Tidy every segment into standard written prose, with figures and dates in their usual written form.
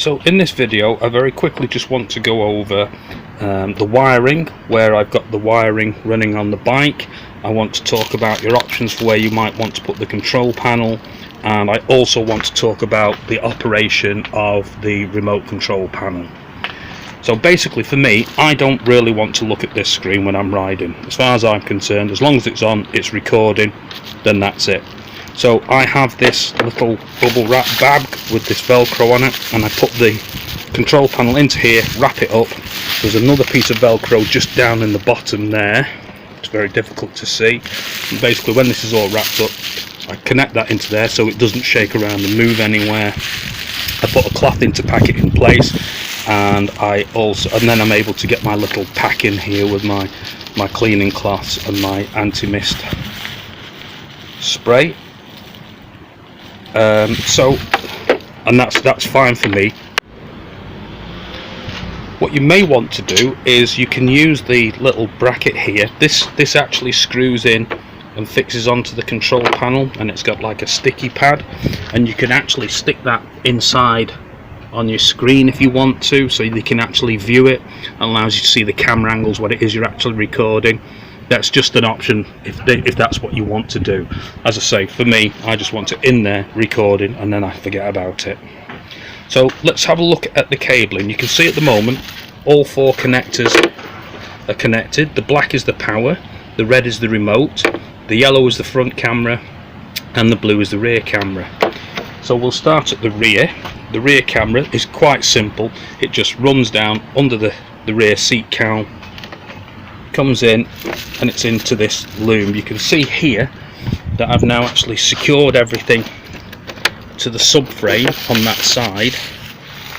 So in this video I very quickly just want to go over the wiring, where I've got the wiring running on the bike. I want to talk about your options for where you might want to put the control panel, and I also want to talk about the operation of the remote control panel. So basically for me, I don't really want to look at this screen when I'm riding. As far as I'm concerned, as long as it's on, it's recording, then that's it. So I have this little bubble wrap bag with this Velcro on it, and I put the control panel into here, wrap it up. There's another piece of Velcro just down in the bottom there. It's very difficult to see. And basically when this is all wrapped up, I connect that into there so it doesn't shake around and move anywhere. I put a cloth in to pack it in place, and then I'm able to get my little pack in here with my cleaning cloths and my anti-mist spray. And that's fine for me. What you may want to do is you can use the little bracket here. This actually screws in and fixes onto the control panel, and it's got like a sticky pad, and you can actually stick that inside on your screen if you want to, so you can actually view it. It allows you to see the camera angles, what it is you're actually recording. That's just an option if that's what you want to do. As I say, for me, I just want it in there recording, and then I forget about it. So let's have a look at the cabling. You can see at the moment all four connectors are connected. The black is the power, the red is the remote, the yellow is the front camera, and the blue is the rear camera. So we'll start at the rear. The rear camera is quite simple. It just runs down under the rear seat cowl, comes in, and it's into this loom. You can see here that I've now actually secured everything to the subframe on that side,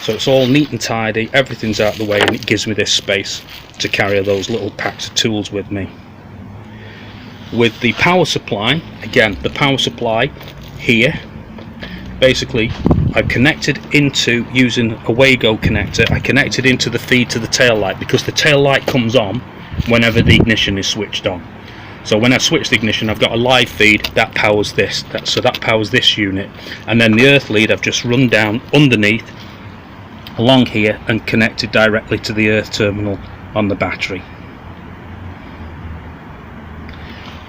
so it's all neat and tidy, everything's out of the way, and it gives me this space to carry those little packs of tools with me. With the power supply, again, the power supply here, basically I've connected into, using a Wago connector, I connected into the feed to the tail light, because the tail light comes on whenever the ignition is switched on. So when I switch the ignition, I've got a live feed that powers this, so that powers this unit, and then the earth lead I've just run down underneath along here and connected directly to the earth terminal on the battery.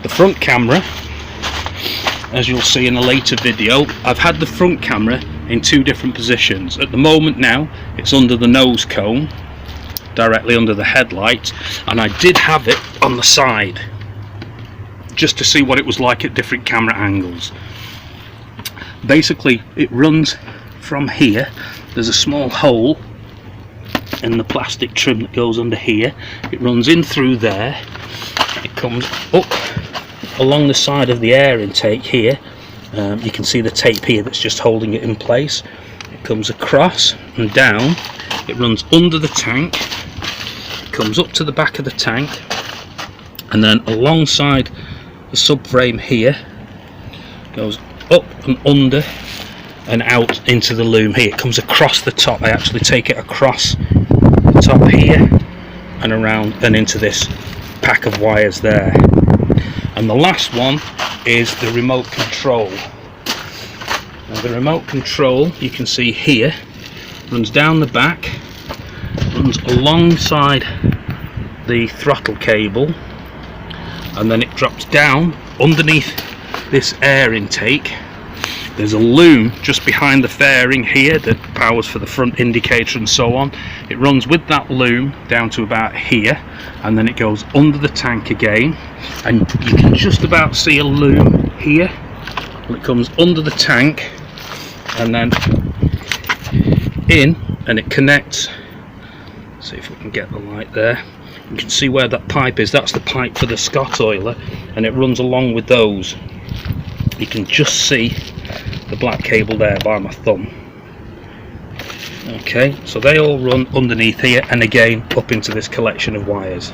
The front camera, as you'll see in a later video, I've had the front camera in two different positions. At the moment now it's under the nose cone, directly under the headlight, and I did have it on the side just to see what it was like at different camera angles. Basically it runs from here, there's a small hole in the plastic trim that goes under here, it runs in through there, it comes up along the side of the air intake here. You can see the tape here that's just holding it in place. It comes across and down, it runs under the tank, it comes up to the back of the tank, and then alongside the subframe here, goes up and under and out into the loom here. It comes across the top. I actually take it across the top here and around and into this pack of wires there. And the last one is the remote control. Now the remote control, you can see here, runs down the back, runs alongside the throttle cable, and then it drops down underneath this air intake. There's a loom just behind the fairing here that powers for the front indicator and so on. It runs with that loom down to about here, and then it goes under the tank again, and you can just about see a loom here. It comes under the tank and then in, and it connects. Let's see if we can get the light there. You can see where that pipe is. That's the pipe for the Scott oiler, and it runs along with those. You can just see the black cable there by my thumb. Okay, so they all run underneath here and again up into this collection of wires.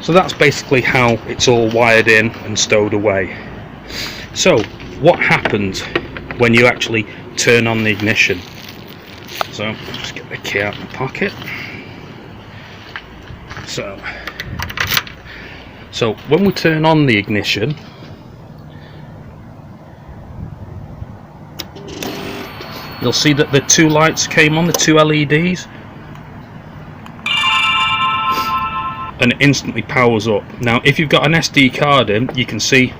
So that's basically how it's all wired in and stowed away. So what happens when you actually turn on the ignition? So I'll just get the key out of my pocket. So when we turn on the ignition, you'll see that the two lights came on, the two LEDs, and it instantly powers up. Now if you've got an SD card in, you can see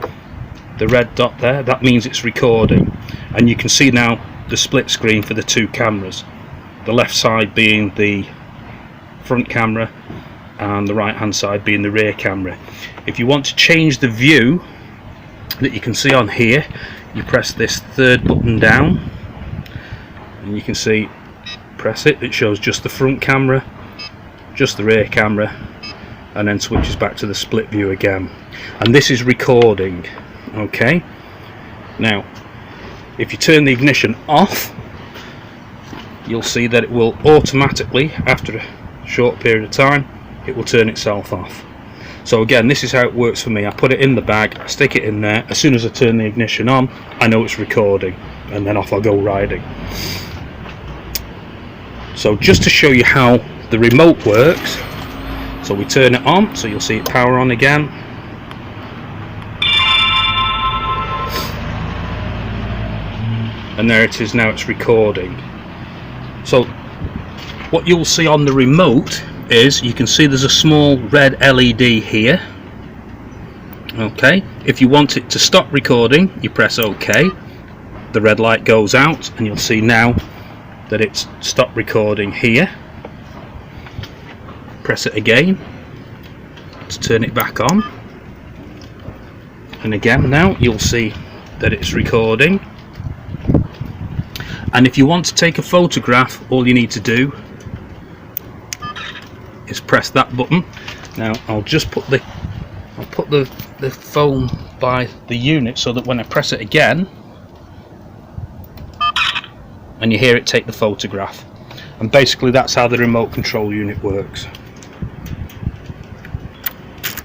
the red dot there, that means it's recording, and you can see now the split screen for the two cameras, the left side being the front camera and the right hand side being the rear camera. If you want to change the view that you can see on here, you press this third button down and you can see, press it, it shows just the front camera, just the rear camera, and then switches back to the split view again, and this is recording. Okay, now if you turn the ignition off, you'll see that it will automatically, after a short period of time, it will turn itself off. So again, this is how it works for me. I put it in the bag, I stick it in there, as soon as I turn the ignition on, I know it's recording, and then off I go riding. So just to show you how the remote works, so we turn it on, so you'll see it power on again. And there it is, now it's recording. So what you'll see on the remote is, you can see there's a small red LED here. Okay, if you want it to stop recording, you press OK, the red light goes out, and you'll see now that it's stopped recording here. Press it again to turn it back on, and again now you'll see that it's recording. And if you want to take a photograph, all you need to do is press that button. Now I'll just put the phone by the unit so that when I press it again, and you hear it take the photograph. And basically that's how the remote control unit works.